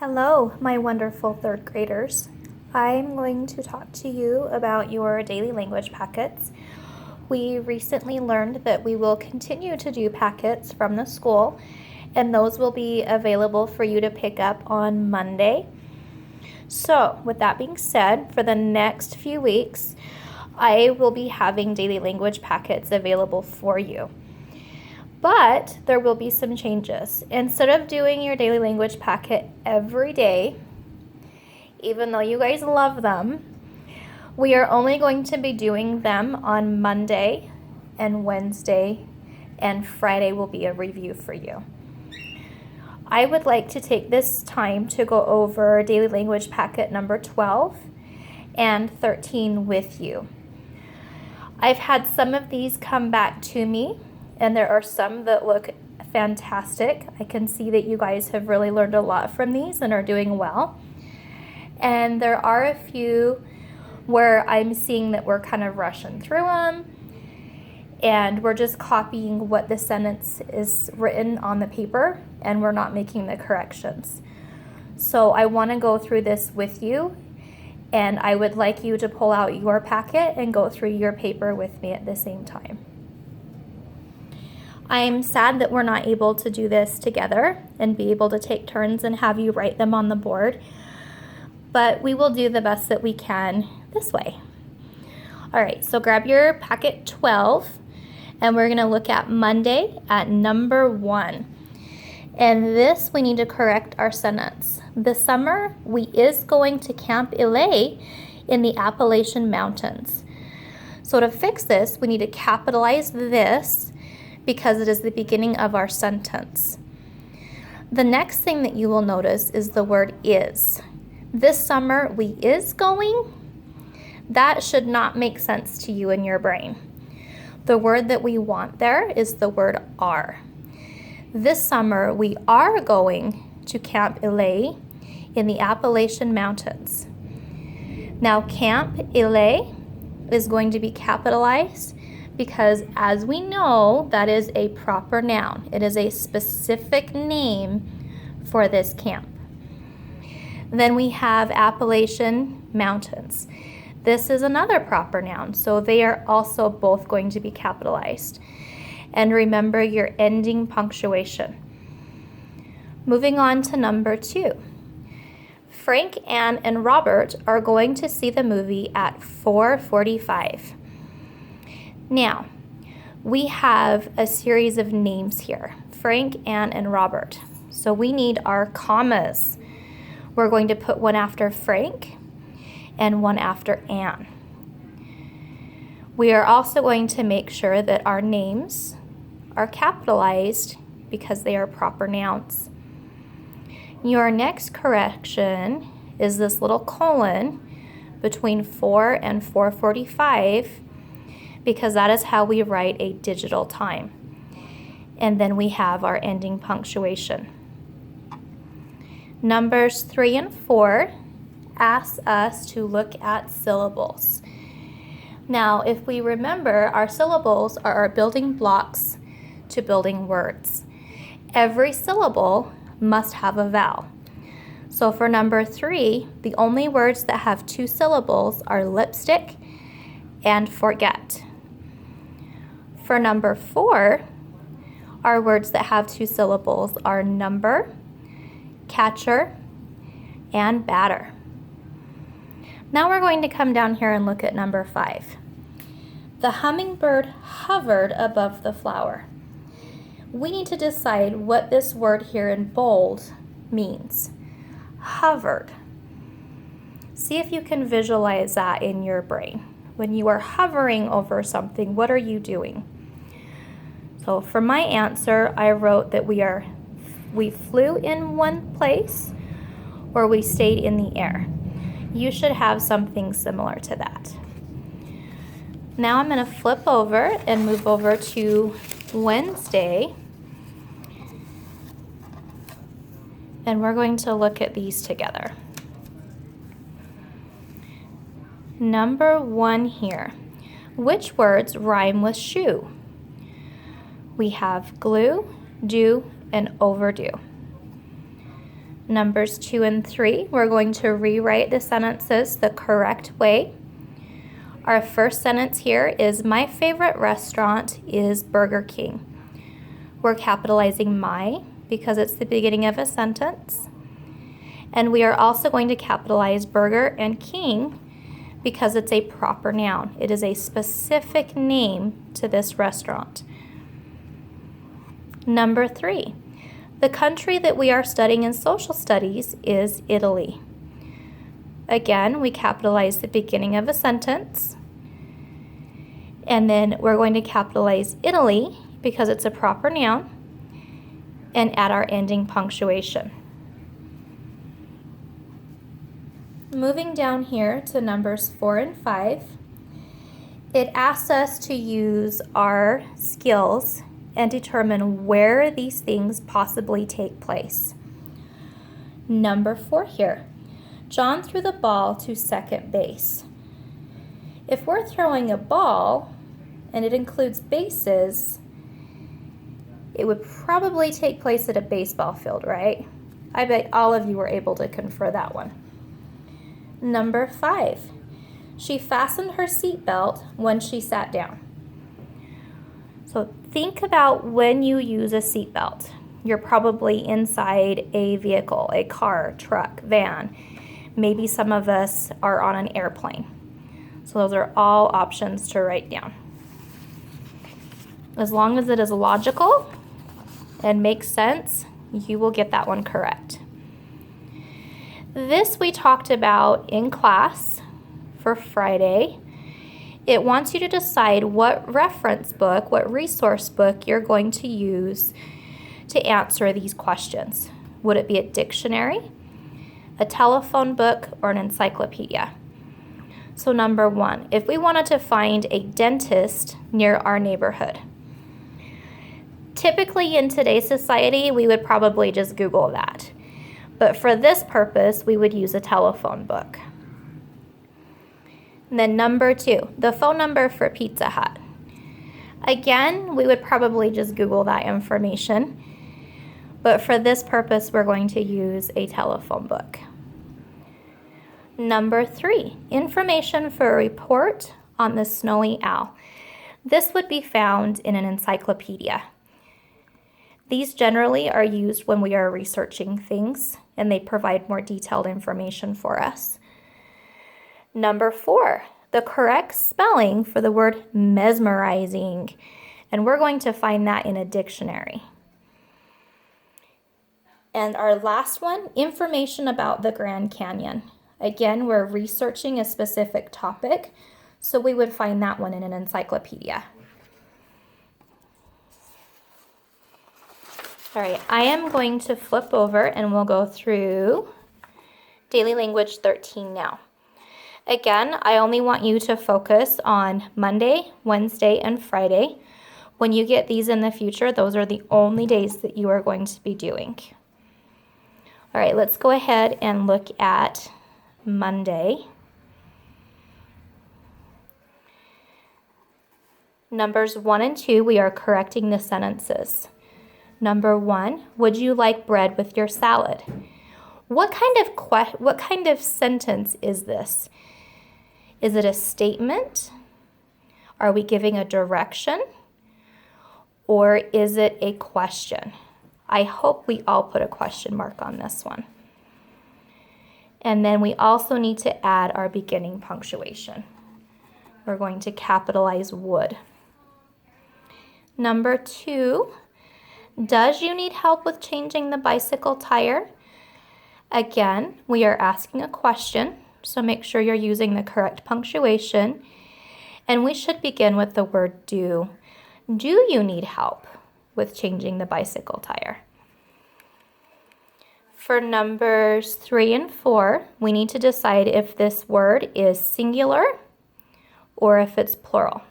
Hello, my wonderful third graders. I'm going to talk to you about your daily language packets. We recently learned that we will continue to do packets from the school, and those will be available for you to pick up on Monday. So, with that being said, for the next few weeks, I will be having daily language packets available for you. But there will be some changes. Instead of doing your daily language packet every day, even though you guys love them, we are only going to be doing them on Monday and Wednesday, and Friday will be a review for you. I would like to take this time to go over daily language packet number 12 and 13 with you. I've had some of these come back to me, and there are some that look fantastic. I can see that you guys have really learned a lot from these and are doing well. And there are a few where I'm seeing that we're kind of rushing through them and we're just copying what the sentence is written on the paper and we're not making the corrections. So I want to go through this with you, and I would like you to pull out your packet and go through your paper with me at the same time. I'm sad that we're not able to do this together and be able to take turns and have you write them on the board, but we will do the best that we can this way. All right, so grab your packet 12, and we're gonna look at Monday at number 1. And this, we need to correct our sentence. This summer, we is going to Camp Ile in the Appalachian Mountains. So to fix this, we need to capitalize this because it is the beginning of our sentence. The next thing that you will notice is the word is. This summer, we is going. That should not make sense to you in your brain. The word that we want there is the word are. This summer, we are going to Camp Ile in the Appalachian Mountains. Now, Camp Ile is going to be capitalized because, as we know, that is a proper noun. It is a specific name for this camp. Then we have Appalachian Mountains. This is another proper noun, so they are also both going to be capitalized. And remember your ending punctuation. Moving on to number 2. Frank, Ann, and Robert are going to see the movie at 4:45. Now, we have a series of names here, Frank, Ann, and Robert. So we need our commas. We're going to put one after Frank and one after Ann. We are also going to make sure that our names are capitalized because they are proper nouns. Your next correction is this little colon between 4 and 4:45, because that is how we write a digital time. And then we have our ending punctuation. Numbers 3 and 4 ask us to look at syllables. Now, if we remember, our syllables are our building blocks to building words. Every syllable must have a vowel. So for number 3, the only words that have 2 syllables are lipstick and forget. For number 4, our words that have 2 syllables are number, catcher, and batter. Now we're going to come down here and look at number 5. The hummingbird hovered above the flower. We need to decide what this word here in bold means. Hovered. See if you can visualize that in your brain. When you are hovering over something, what are you doing? So for my answer, I wrote that we flew in one place or we stayed in the air. You should have something similar to that. Now I'm going to flip over and move over to Wednesday. And we're going to look at these together. Number 1 here. Which words rhyme with shoe? We have glue, do, and overdue. Numbers 2 and 3, we're going to rewrite the sentences the correct way. Our first sentence here is, my favorite restaurant is Burger King. We're capitalizing my because it's the beginning of a sentence. And we are also going to capitalize burger and king because it's a proper noun. It is a specific name to this restaurant. Number 3, the country that we are studying in social studies is Italy. Again, we capitalize the beginning of a sentence. And then we're going to capitalize Italy because it's a proper noun and add our ending punctuation. Moving down here to numbers 4 and 5, it asks us to use our skills and determine where these things possibly take place. Number 4 here, John threw the ball to second base. If we're throwing a ball and it includes bases, it would probably take place at a baseball field, right? I bet all of you were able to confer that one. Number 5, she fastened her seatbelt when she sat down. So think about when you use a seatbelt. You're probably inside a vehicle, a car, truck, van. Maybe some of us are on an airplane. So those are all options to write down. As long as it is logical and makes sense, you will get that one correct. This we talked about in class for Friday. It wants you to decide what reference book, what resource book you're going to use to answer these questions. Would it be a dictionary, a telephone book, or an encyclopedia? So number 1, if we wanted to find a dentist near our neighborhood, typically in today's society, we would probably just Google that. But for this purpose, we would use a telephone book. And then number 2, the phone number for Pizza Hut. Again, we would probably just Google that information. But for this purpose, we're going to use a telephone book. Number 3, information for a report on the snowy owl. This would be found in an encyclopedia. These generally are used when we are researching things, and they provide more detailed information for us. Number 4, the correct spelling for the word mesmerizing, and we're going to find that in a dictionary. And our last one, information about the Grand Canyon. Again, we're researching a specific topic, so we would find that one in an encyclopedia. All right, I am going to flip over and we'll go through Daily Language 13 now. Again, I only want you to focus on Monday, Wednesday, and Friday. When you get these in the future, those are the only days that you are going to be doing. All right, let's go ahead and look at Monday. Numbers 1 and 2, we are correcting the sentences. Number 1, would you like bread with your salad? What kind of sentence is this? Is it a statement? Are we giving a direction? Or is it a question? I hope we all put a question mark on this one. And then we also need to add our beginning punctuation. We're going to capitalize would. Number 2, does you need help with changing the bicycle tire? Again, we are asking a question, so make sure you're using the correct punctuation. And we should begin with the word do. Do you need help with changing the bicycle tire? For numbers 3 and 4, we need to decide if this word is singular or if it's plural.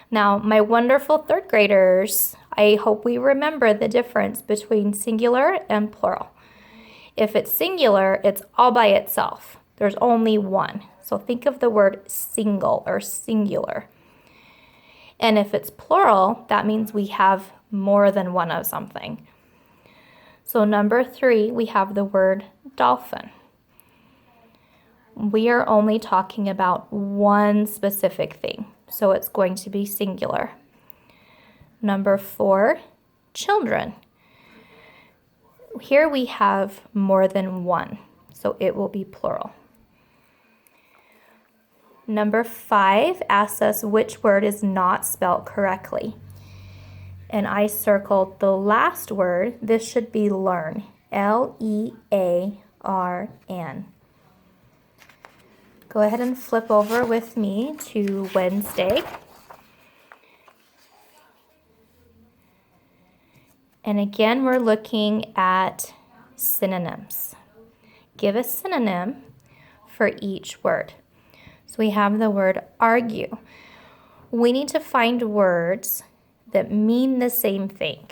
Now, my wonderful third graders, I hope we remember the difference between singular and plural. If it's singular, it's all by itself. There's only one. So think of the word single or singular. And if it's plural, that means we have more than one of something. So number 3, we have the word dolphin. We are only talking about one specific thing, so it's going to be singular. Number 4, children. Here we have more than one, so it will be plural. Number 5 asks us which word is not spelled correctly. And I circled the last word. This should be learn, L-E-A-R-N. Go ahead and flip over with me to Wednesday. And again, we're looking at synonyms. Give a synonym for each word. So we have the word argue. We need to find words that mean the same thing.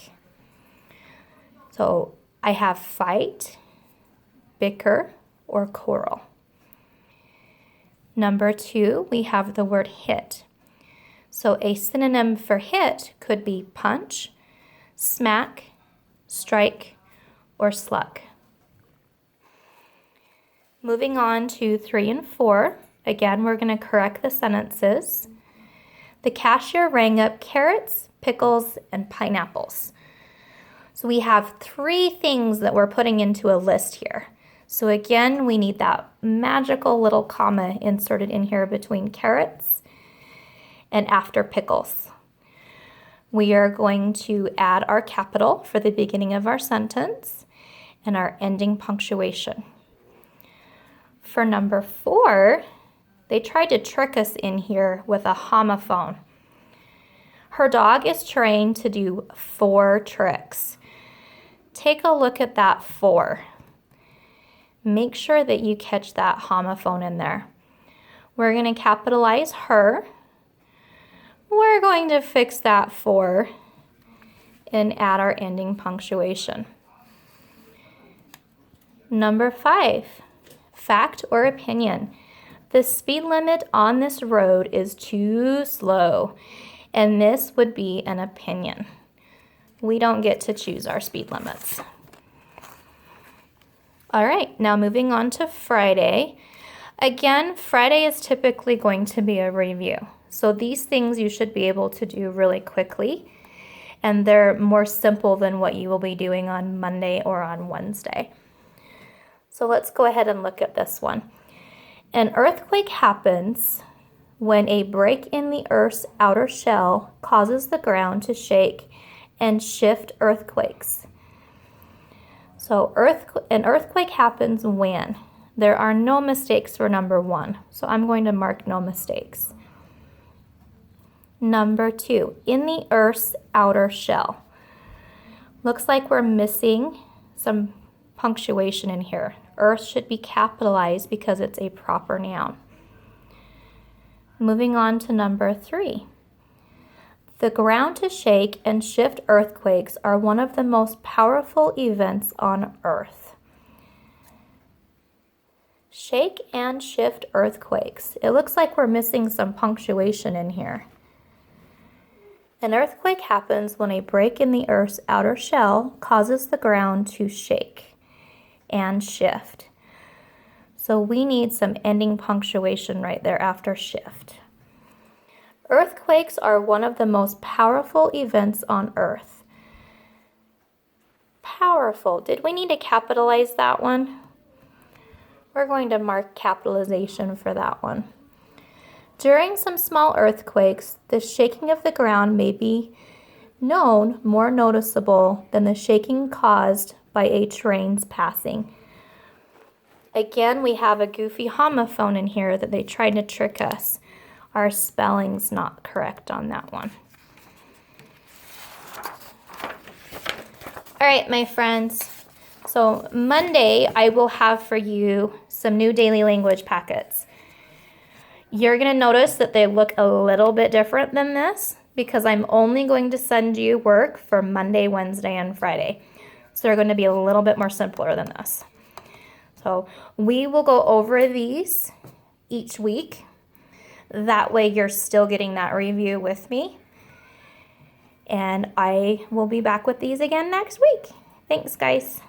So I have fight, bicker, or quarrel. Number 2, we have the word hit. So a synonym for hit could be punch, smack, strike, or slug. Moving on to 3 and 4, again, we're going to correct the sentences. The cashier rang up carrots, pickles, and pineapples. So we have 3 things that we're putting into a list here. So again, we need that magical little comma inserted in here between carrots and after pickles. We are going to add our capital for the beginning of our sentence and our ending punctuation. For number 4, they tried to trick us in here with a homophone. Her dog is trained to do 4 tricks. Take a look at that 4. Make sure that you catch that homophone in there. We're going to capitalize her. We're going to fix that 4 and add our ending punctuation. Number 5, fact or opinion. The speed limit on this road is too slow, and this would be an opinion. We don't get to choose our speed limits. All right, now moving on to Friday. Again, Friday is typically going to be a review. So these things you should be able to do really quickly, and they're more simple than what you will be doing on Monday or on Wednesday. So let's go ahead and look at this one. An earthquake happens when a break in the Earth's outer shell causes the ground to shake and shift earthquakes. So an earthquake happens when? There are no mistakes for number 1, so I'm going to mark no mistakes. Number 2, in the Earth's outer shell. Looks like we're missing some punctuation in here. Earth should be capitalized because it's a proper noun. Moving on to number 3. The ground to shake and shift earthquakes are one of the most powerful events on Earth. Shake and shift earthquakes. It looks like we're missing some punctuation in here. An earthquake happens when a break in the Earth's outer shell causes the ground to shake and shift. So we need some ending punctuation right there after shift. Earthquakes are one of the most powerful events on Earth. Powerful. Did we need to capitalize that one? We're going to mark capitalization for that one. During some small earthquakes, the shaking of the ground may be known more noticeable than the shaking caused by a train's passing. Again, we have a goofy homophone in here that they tried to trick us. Our spelling's not correct on that one. All right, my friends. So Monday, I will have for you some new daily language packets. You're going to notice that they look a little bit different than this because I'm only going to send you work for Monday, Wednesday, and Friday. So they're going to be a little bit more simpler than this. So we will go over these each week. That way you're still getting that review with me. And I will be back with these again next week. Thanks, guys.